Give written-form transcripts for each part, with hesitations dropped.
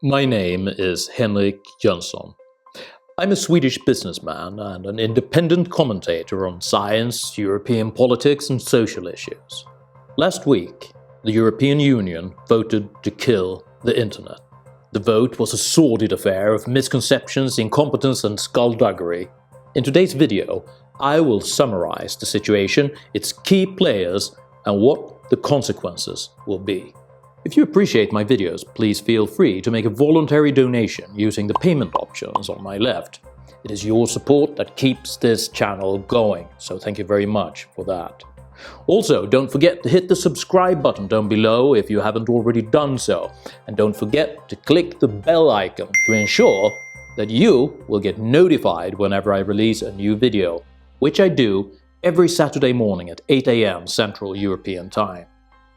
My name is Henrik Jönsson. I'm a Swedish businessman and an independent commentator on science, European politics and social issues. Last week, the European Union voted to kill the internet. The vote was a sordid affair of misconceptions, incompetence and skullduggery. In today's video, I will summarize the situation, its key players and what the consequences will be. If you appreciate my videos, please feel free to make a voluntary donation using the payment options on my left. It is your support that keeps this channel going, so thank you very much for that. Also, don't forget to hit the subscribe button down below if you haven't already done so, and don't forget to click the bell icon to ensure that you will get notified whenever I release a new video, which I do every Saturday morning at 8 AM Central European Time.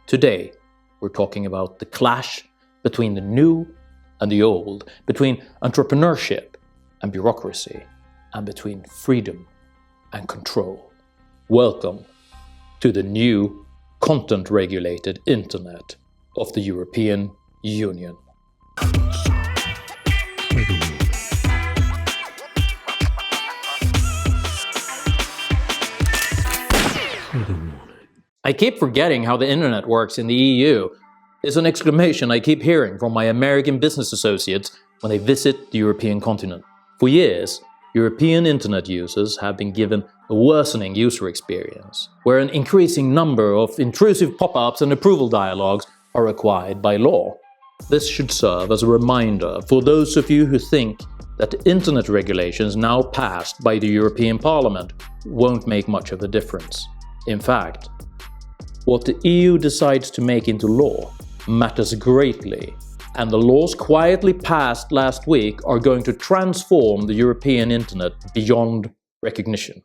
Today, we're talking about the clash between the new and the old, between entrepreneurship and bureaucracy, and between freedom and control. Welcome to the new content-regulated internet of the European Union. I keep forgetting how the internet works in the EU. It's an exclamation I keep hearing from my American business associates when they visit the European continent. For years, European internet users have been given a worsening user experience, where an increasing number of intrusive pop-ups and approval dialogues are required by law. This should serve as a reminder for those of you who think that the internet regulations now passed by the European Parliament won't make much of a difference. In fact, what the EU decides to make into law matters greatly, and the laws quietly passed last week are going to transform the European internet beyond recognition.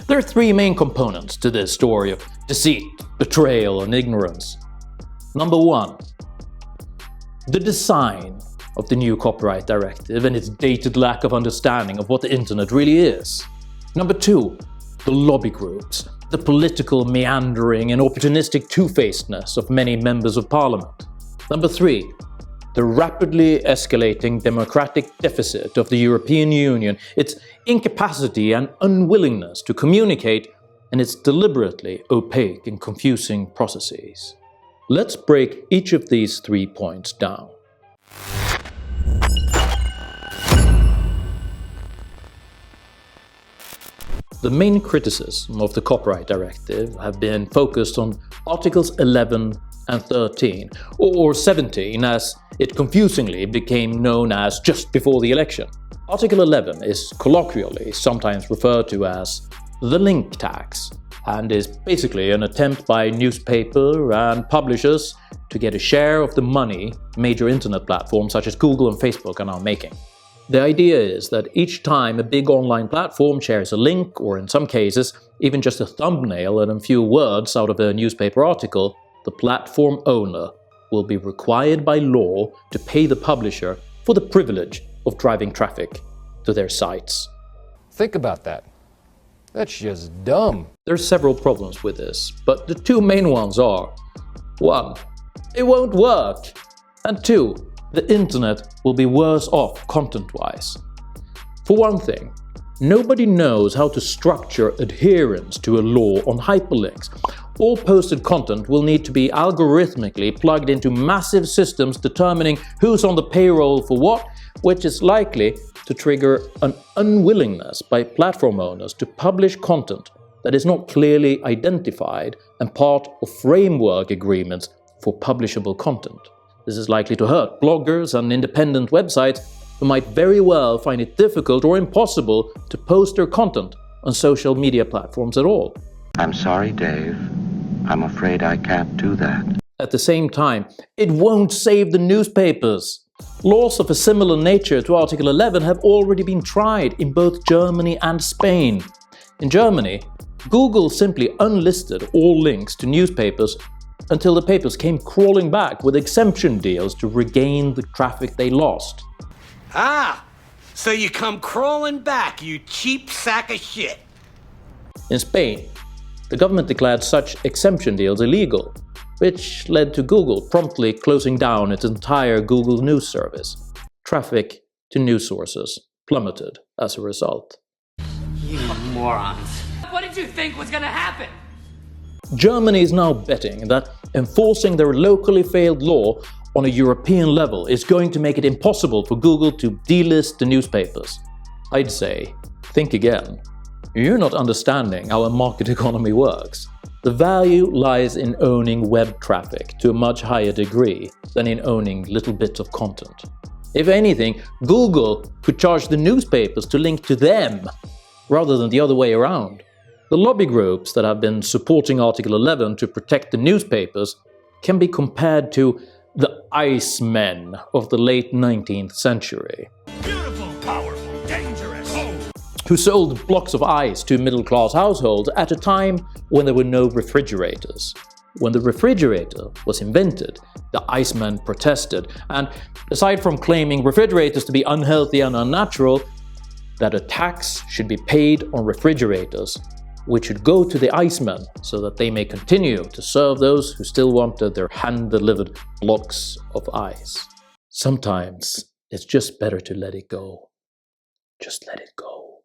There are three main components to this story of deceit, betrayal and ignorance. Number one, the design of the new copyright directive and its dated lack of understanding of what the internet really is. Number two, the lobby groups, the political meandering and opportunistic two-facedness of many members of parliament. Number three, the rapidly escalating democratic deficit of the European Union, its incapacity and unwillingness to communicate, and its deliberately opaque and confusing processes. Let's break each of these 3 points down. The main criticism of the Copyright Directive have been focused on Articles 11 and 13, or 17 as it confusingly became known as just before the election. Article 11 is colloquially sometimes referred to as the link tax, and is basically an attempt by newspaper and publishers to get a share of the money major internet platforms such as Google and Facebook are now making. The idea is that each time a big online platform shares a link, or in some cases, even just a thumbnail and a few words out of a newspaper article, the platform owner will be required by law to pay the publisher for the privilege of driving traffic to their sites. Think about that. That's just dumb. There are several problems with this, but the two main ones are: 1. It won't work, and 2. The internet will be worse off content-wise. For one thing, nobody knows how to structure adherence to a law on hyperlinks. All posted content will need to be algorithmically plugged into massive systems determining who's on the payroll for what, which is likely to trigger an unwillingness by platform owners to publish content that is not clearly identified and part of framework agreements for publishable content. This is likely to hurt bloggers and independent websites who might very well find it difficult or impossible to post their content on social media platforms at all. I'm sorry, Dave. I'm afraid I can't do that. At the same time, it won't save the newspapers. Laws of a similar nature to Article 11 have already been tried in both Germany and Spain. In Germany, Google simply unlisted all links to newspapers until the papers came crawling back with exemption deals to regain the traffic they lost. Ah, so you come crawling back, you cheap sack of shit. In Spain, the government declared such exemption deals illegal, which led to Google promptly closing down its entire Google News service. traffic to news sources plummeted as a result. You morons. What did you think was gonna happen? Germany is now betting that enforcing their locally failed law on a European level is going to make it impossible for Google to delist the newspapers. I'd say, think again. You're not understanding how a market economy works. The value lies in owning web traffic to a much higher degree than in owning little bits of content. If anything, Google could charge the newspapers to link to them, rather than the other way around. The lobby groups that have been supporting Article 11 to protect the newspapers can be compared to the Icemen of the late 19th century. Beautiful, powerful, dangerous. Who sold blocks of ice to middle-class households at a time when there were no refrigerators. When the refrigerator was invented, the Icemen protested, and aside from claiming refrigerators to be unhealthy and unnatural, that a tax should be paid on refrigerators, which should go to the Icemen so that they may continue to serve those who still wanted their hand-delivered blocks of ice. Sometimes it's just better to let it go. Just let it go.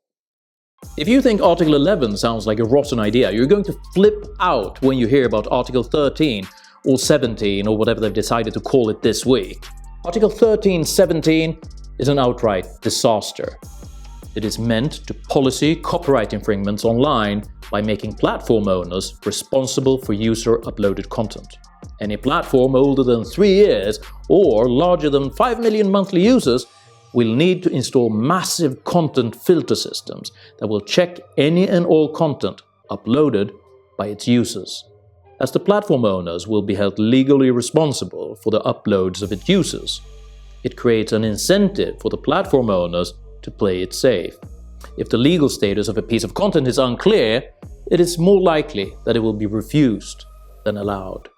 If you think Article 11 sounds like a rotten idea, you're going to flip out when you hear about Article 13 or 17 or whatever they've decided to call it this week. Article 13-17 is an outright disaster. It is meant to policy copyright infringements online by making platform owners responsible for user-uploaded content. Any platform older than 3 years or larger than 5 million monthly users will need to install massive content filter systems that will check any and all content uploaded by its users, as the platform owners will be held legally responsible for the uploads of its users. It creates an incentive for the platform owners to play it safe. If the legal status of a piece of content is unclear, it is more likely that it will be refused than allowed.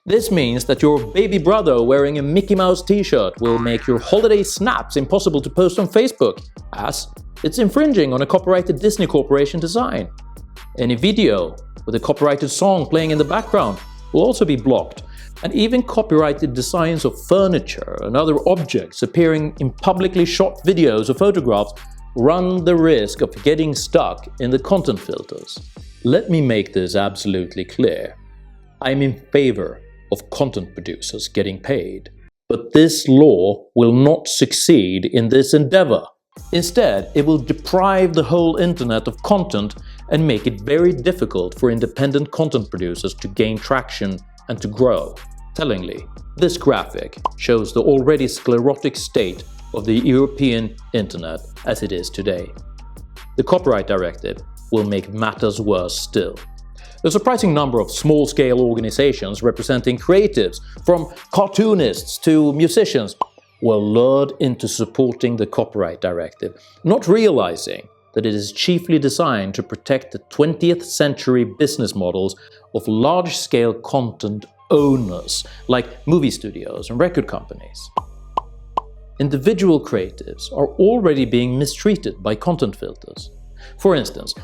This means that your baby brother wearing a Mickey Mouse t-shirt will make your holiday snaps impossible to post on Facebook, as it's infringing on a copyrighted Disney Corporation design. Any video with a copyrighted song playing in the background will also be blocked, and even copyrighted designs of furniture and other objects appearing in publicly shot videos or photographs run the risk of getting stuck in the content filters. Let me make this absolutely clear. I'm in favor of content producers getting paid, but this law will not succeed in this endeavor. Instead, it will deprive the whole internet of content and make it very difficult for independent content producers to gain traction and to grow. Tellingly, this graphic shows the already sclerotic state of the European internet as it is today. The Copyright Directive will make matters worse still. A surprising number of small-scale organizations representing creatives, from cartoonists to musicians, were lured into supporting the Copyright Directive, not realizing that it is chiefly designed to protect the 20th century business models of large-scale content owners like movie studios and record companies. Individual creatives are already being mistreated by content filters. For instance,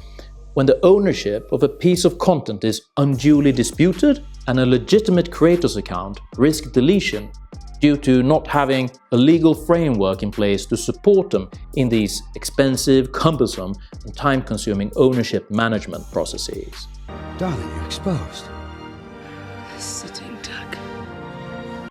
when the ownership of a piece of content is unduly disputed and a legitimate creator's account risks deletion due to not having a legal framework in place to support them in these expensive, cumbersome and time-consuming ownership management processes. Darling, you're exposed. Sitting duck.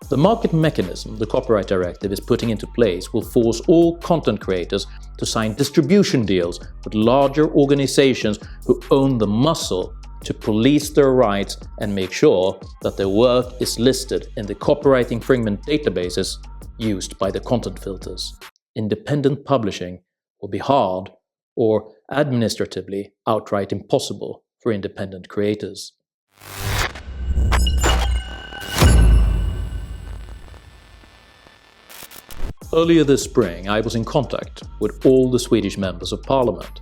The market mechanism the Copyright Directive is putting into place will force all content creators to sign distribution deals with larger organizations who own the muscle to police their rights and make sure that their work is listed in the copyright infringement databases used by the content filters. Independent publishing will be hard or administratively outright impossible for independent creators. Earlier this spring, I was in contact with all the Swedish members of parliament,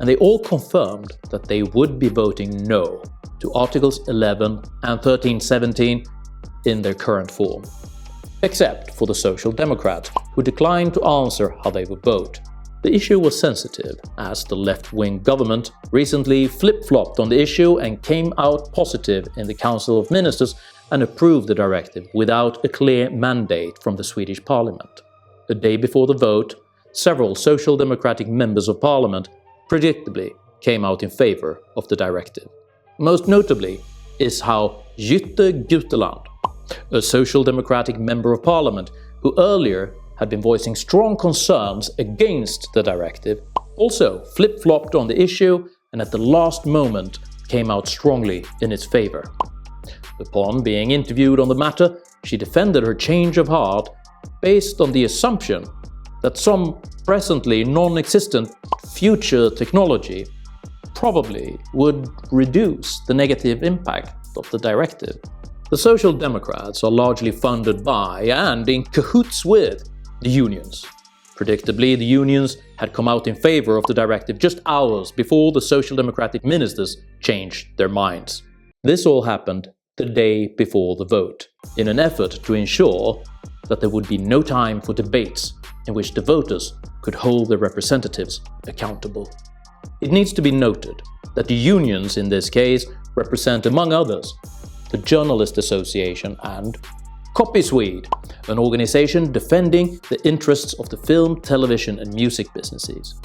and they all confirmed that they would be voting no to Articles 11 and 13-17 in their current form, except for the Social Democrats, who declined to answer how they would vote. The issue was sensitive, as the left-wing government recently flip-flopped on the issue and came out positive in the Council of Ministers and approved the directive without a clear mandate from the Swedish parliament. a day before the vote, several Social Democratic members of parliament predictably came out in favor of the directive. Most notably is how Jytte Guteland, a Social Democratic member of parliament who earlier had been voicing strong concerns against the directive, also flip-flopped on the issue and at the last moment came out strongly in its favor. Upon being interviewed on the matter, she defended her change of heart based on the assumption that some presently non-existent future technology probably would reduce the negative impact of the directive. The Social Democrats are largely funded by and in cahoots with the unions. Predictably, the unions had come out in favor of the directive just hours before the Social Democratic ministers changed their minds. This all happened the day before the vote, in an effort to ensure that there would be no time for debates in which the voters could hold their representatives accountable. It needs to be noted that the unions in this case represent, among others, the Journalist Association and CopySwede, an organization defending the interests of the film, television and music businesses.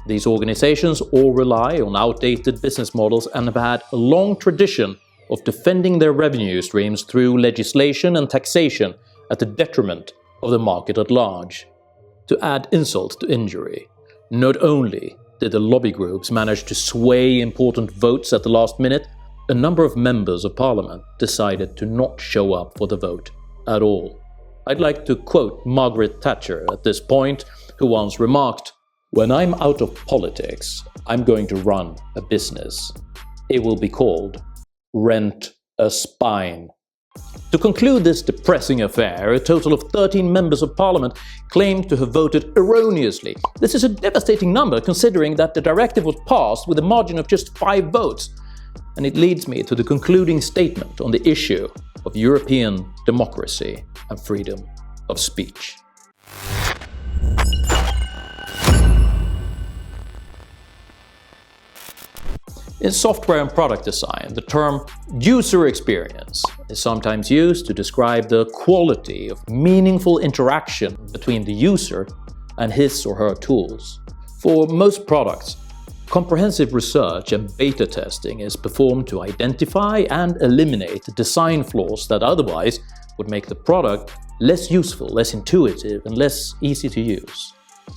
These organizations all rely on outdated business models and have had a long tradition of defending their revenue streams through legislation and taxation at the detriment of the market at large. To add insult to injury, not only did the lobby groups manage to sway important votes at the last minute, a number of members of parliament decided to not show up for the vote at all. I'd like to quote Margaret Thatcher at this point, who once remarked, "When I'm out of politics, I'm going to run a business. It will be called Rent a Spine." To conclude this depressing affair, a total of 13 members of parliament claimed to have voted erroneously. This is a devastating number considering that the directive was passed with a margin of just 5 votes. And it leads me to the concluding statement on the issue of European democracy and freedom of speech. In software and product design, the term user experience is sometimes used to describe the quality of meaningful interaction between the user and his or her tools. For most products, comprehensive research and beta testing is performed to identify and eliminate design flaws that otherwise would make the product less useful, less intuitive, and less easy to use.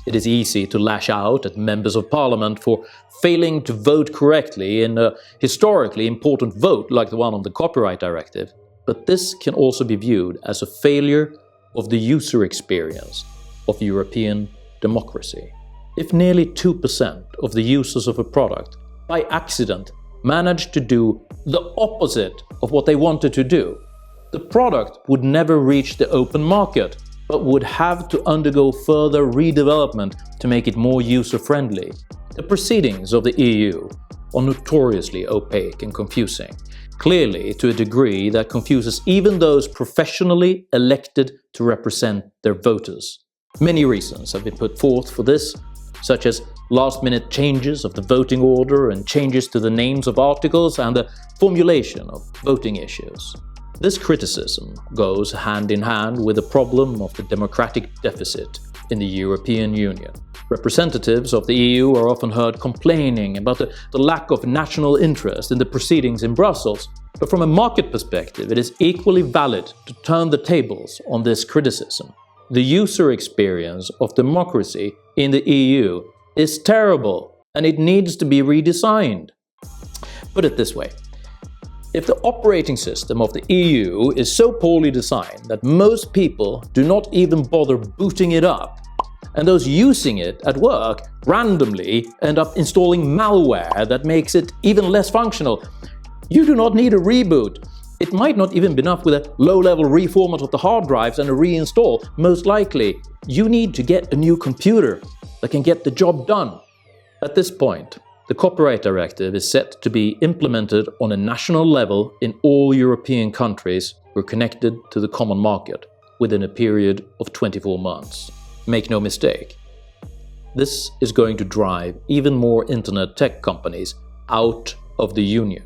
It is easy to lash out at members of parliament for failing to vote correctly in a historically important vote like the one on the copyright directive, but this can also be viewed as a failure of the user experience of European democracy. If nearly 2% of the users of a product, by accident, managed to do the opposite of what they wanted to do, the product would never reach the open market, but would have to undergo further redevelopment to make it more user-friendly. The proceedings of the EU are notoriously opaque and confusing, clearly to a degree that confuses even those professionally elected to represent their voters. Many reasons have been put forth for this, such as last-minute changes of the voting order and changes to the names of articles and the formulation of voting issues. This criticism goes hand in hand with the problem of the democratic deficit in the European Union. Representatives of the EU are often heard complaining about the lack of national interest in the proceedings in Brussels, but from a market perspective it is equally valid to turn the tables on this criticism. The user experience of democracy in the EU is terrible and it needs to be redesigned. Put it this way. If the operating system of the EU is so poorly designed that most people do not even bother booting it up, and those using it at work randomly end up installing malware that makes it even less functional, you do not need a reboot. It might not even be enough with a low-level reformat of the hard drives and a reinstall. Most likely, you need to get a new computer that can get the job done. At this point, the Copyright Directive is set to be implemented on a national level in all European countries who are connected to the common market within a period of 24 months. Make no mistake, this is going to drive even more internet tech companies out of the Union,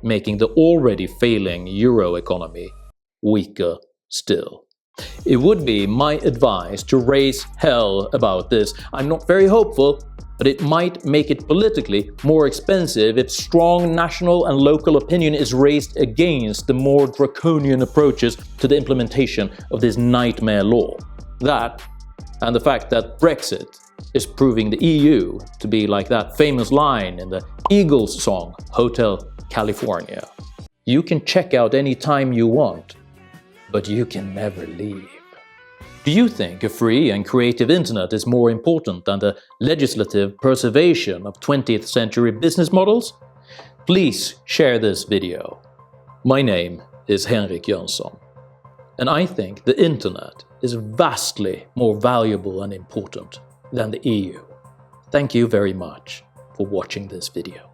making the already failing euro economy weaker still. It would be my advice to raise hell about this. I'm not very hopeful, but it might make it politically more expensive if strong national and local opinion is raised against the more draconian approaches to the implementation of this nightmare law. That, and the fact that Brexit is proving the EU to be like that famous line in the Eagles song, Hotel California. You can check out any time you want, but you can never leave. Do you think a free and creative internet is more important than the legislative preservation of 20th century business models? Please share this video. My name is Henrik Jönsson, and I think the internet is vastly more valuable and important than the EU. Thank you very much for watching this video.